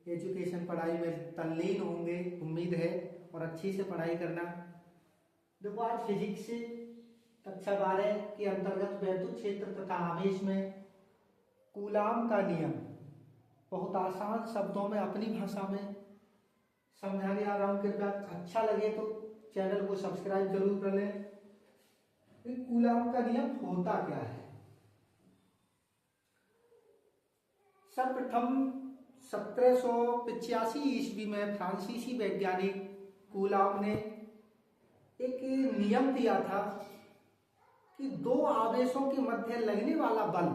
Education पढ़ाई में तल्लीन होंगे, उम्मीद है, और अच्छी से पढ़ाई करना। देखो आज फिजिक्स कक्षा 12 के अंतर्गत वैद्युत क्षेत्र तथा आवेश में कूलाम का नियम बहुत आसान शब्दों में अपनी भाषा में समझाने आ रहा हूं। कृपया अच्छा लगे तो चैनल को सब्सक्राइब जरूर कर लें। कूलाम का नियम होता क्या है? सर्वप्रथम 1785 ईस्वी में फ्रांसीसी वैज्ञानिक कूलाम ने एक नियम दिया था कि दो आवेशों के मध्य लगने वाला बल,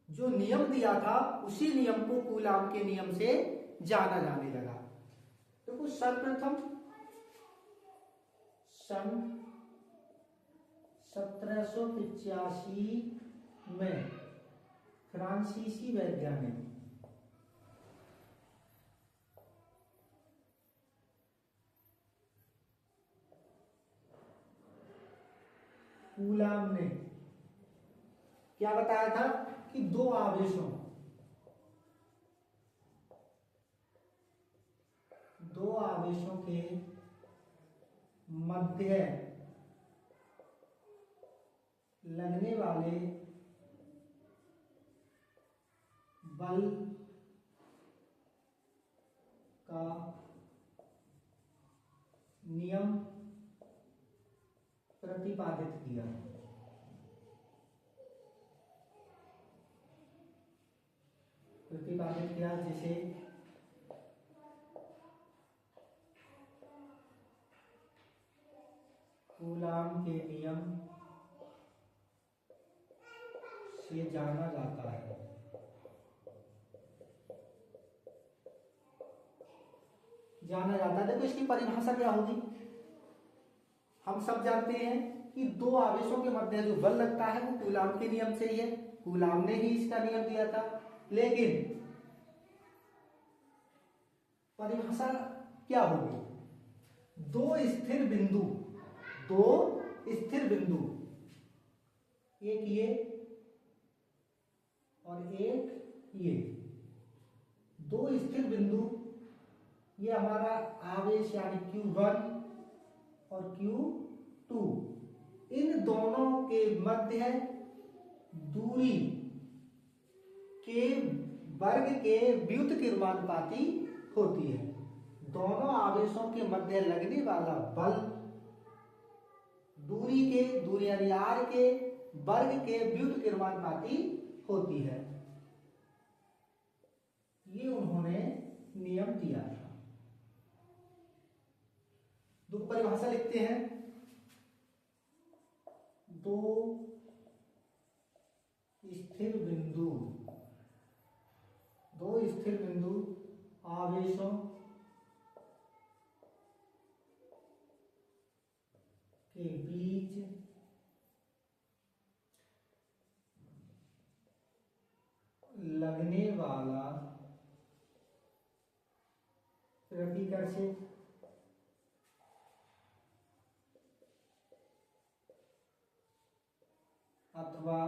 जो नियम दिया था उसी नियम को कूलाम के नियम से जाना जाने लगा। तो सर्वप्रथम सन 1785 में फ्रांसीसी वैज्ञानिक कूलाम ने क्या बताया था कि दो आवेशों के मध्य लगने वाले बल का नियम प्रतिपादित किया। जिसे कूलाम के नियम से जाना जाता है। देखो इसकी परिभाषा क्या होगी? हम सब जानते हैं कि दो आवेशों के मध्य जो बल लगता है वो कूलाम के नियम से ही है। कूलाम ने ही इसका नियम दिया था। लेकिन परिभाषा क्या होगी? दो स्थिर बिंदु, एक ये और एक ये, दो स्थिर बिंदु, ये हमारा आवेश यानी Q1 और Q2, इन दोनों के मध्य दूरी के वर्ग के व्युत्क्रमानुपाती होती है। दोनों आवेशों के मध्य लगने वाला बल दूरी यानी r के वर्ग के व्युत्क्रमानुपाती होती है। ये उन्होंने नियम दिया था। दो परिभाषा लिखते हैं। दो स्थिर बिंदु आवेशों के बीच लगने वाला प्रतिकर्षित अथवा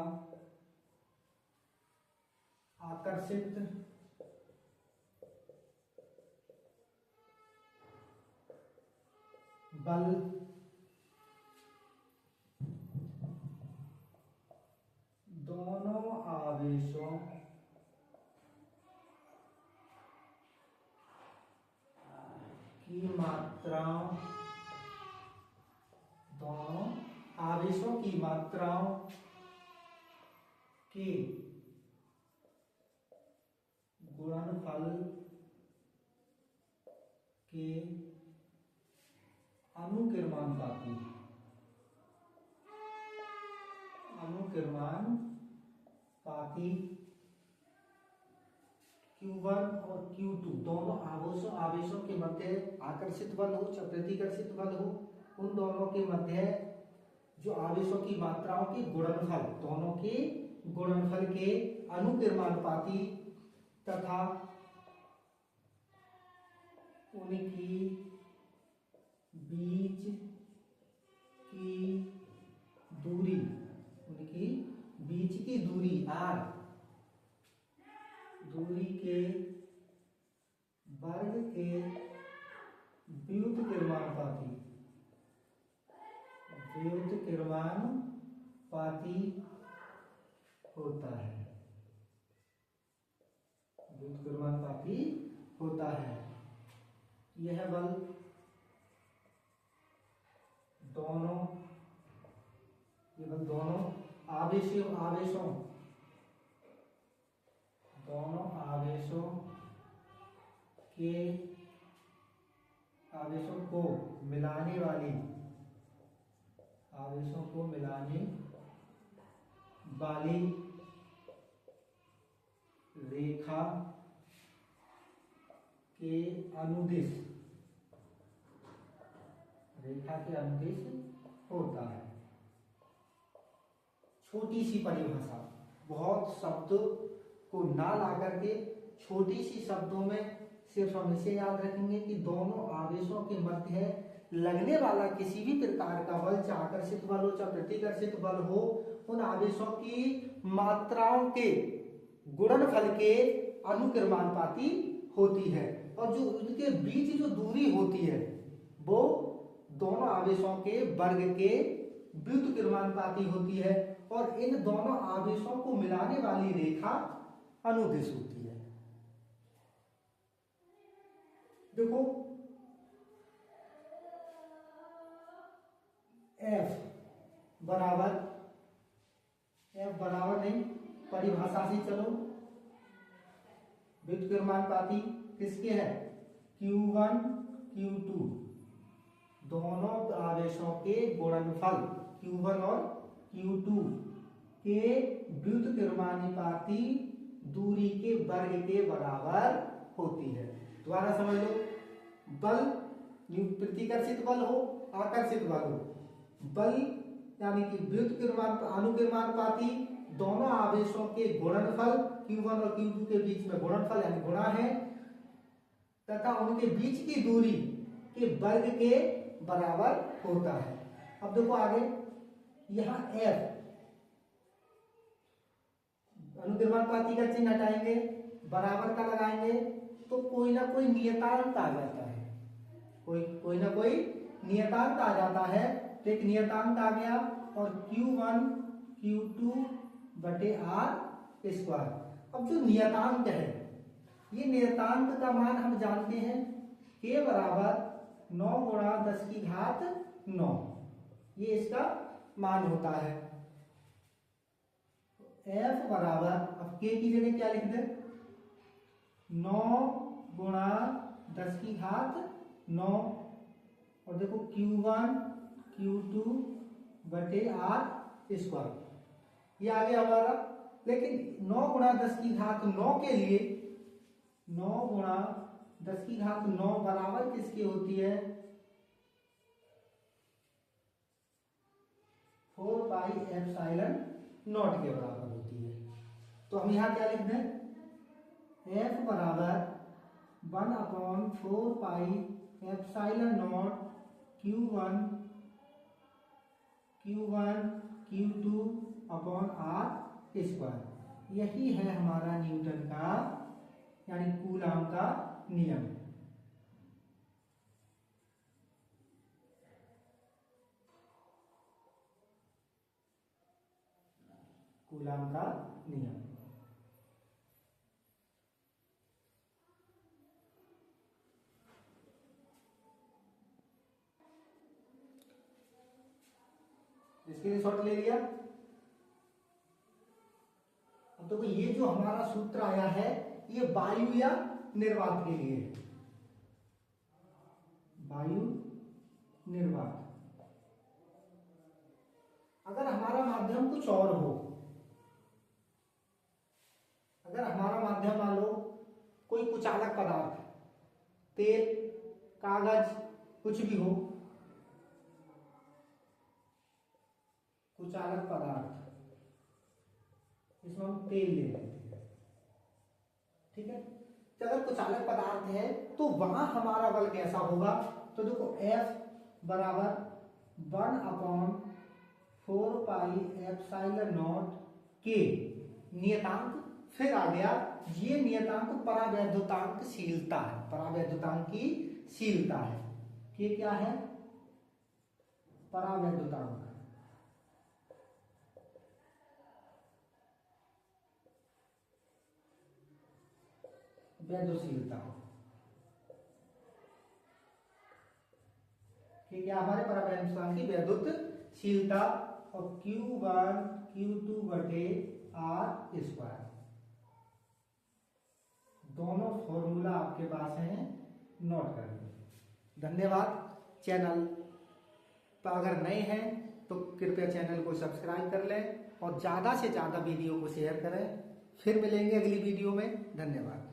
आकर्षित बल दोनों आवेशों की मात्राओं के गुणनफल के अनुक्रमानुपाती Q1 और Q2 दोनों आवेशों के मध्य आकर्षित बल हो चाहे प्रतिकर्षित बल हो, उन दोनों के मध्य जो आवेशों की मात्राओं के गुणनफल, दोनों के गुणनफल के अनुक्रमानुपाती तथा उनकी बीच की दूरी r दूरी के वर्ग के व्युत्क्रमानुपाती होता है, व्युत्क्रमानुपाती होता है। यह बल दोनों आवेशों को मिलाने वाली रेखा के अनुदिश होता है। छोटी सी परिभाषा, बहुत शब्द को ना ला करके छोटी सी शब्दों में सिर्फ हम इसे याद रखेंगे कि दोनों आवेशों के मध्य लगने वाला किसी भी प्रकार का बल, चाहे आकर्षित बल हो चाहे प्रतिकर्षित बल हो, उन आवेशों की मात्राओं के गुणनफल के अनुक्रमानुपाती होती है। और जो उनके बीच जो दूरी होती है वो दोनों आवेशों के वर्ग के व्युत्क्रमानुपाती होती है। और इन दोनों आवेशों को मिलाने वाली रेखा अनुदिश होती है। देखो F बराबर नहीं, परिभाषा से चलो, व्युत्क्रमानुपाती किसके है? Q1 Q2 दोनों आवेशों के गुणनफल Q1 और Q2 के व्युत्क्रमानुपाती दूरी के वर्ग के बराबर होती है। दोबारा समझ लो, बल प्रतिकर्षित बल हो आकर्षित बल हो, बल यानी कि अनुक्रमानुपाती दोनों आवेशों के गुणनफल Q1 और Q2 के बीच में गुणनफल यानी गुणा है, तथा उनके बीच की दूरी के वर्ग के बराबर होता है। अब देखो आगे, यहां F अनुक्रमानुपाती का चिन्ह हटाएंगे, बराबर का लगाएंगे तो कोई ना कोई नियतांक आ जाता है, कोई ना कोई नियतांक आ जाता है। तो एक नियतांक आ गया और Q1 Q2 बटे R स्क्वायर। अब जो नियतांक है, ये नियतांक का मान हम जानते हैं, K बराबर 9 गुणा 10 की घात 9, ये इसका मान होता है। F बराबर, अब K की जगह क्या लिख दे, 9 गुणा 10 की घात 9, और देखो Q1 Q2 बटे R स्क्वायर, ये आ गया हमारा। लेकिन 9 गुणा 10 की घात 9 के लिए 9 गुणा 10 की घात 9 बराबर किसकी होती है? 4 पाई एप्सिलॉन नॉट के बराबर होती है। तो हम यहां क्या लिख दें, F बराबर 1/4 pi epsilon not Q1 Q2 upon R square. यही है हमारा न्यूटन का यानी कूलॉम का नियम। कूलॉम का नियम। स्क्रीनशॉट ले लिया। अब तो ये जो हमारा सूत्र आया है ये वायु या निर्वात के लिए है, वायु निर्वात। अगर हमारा माध्यम कुछ और हो, अगर हमारा माध्यम मान लो कोई कुचालक पदार्थ, तेल, कागज, कुछ भी हो, कुचालक पदार्थ, इसमें हम तेल ले लेते हैं, ठीक है। तो अगर कुचालक पदार्थ है तो वहां हमारा बल कैसा होगा? तो देखो F बराबर 1/4 पाई एप्सिलॉन नॉट K, नियतांक फिर आ गया ये नियतांक परावैद्युतांकशीलता है, परावैद्युतांक की शीलता है। ये क्या है? परावैद्युतांक, वैद्युशीलता, ठीक है, हमारे परावैद्युतांक की वैद्युतशीलता। और Q1 Q2 बटे R स्क्वायर, दोनों फॉर्मूला आपके पास हैं, नोट कर लीजिए। धन्यवाद। चैनल पर अगर नए हैं तो कृपया चैनल को सब्सक्राइब कर लें और ज़्यादा से ज़्यादा वीडियो को शेयर करें। फिर मिलेंगे अगली वीडियो में। धन्यवाद।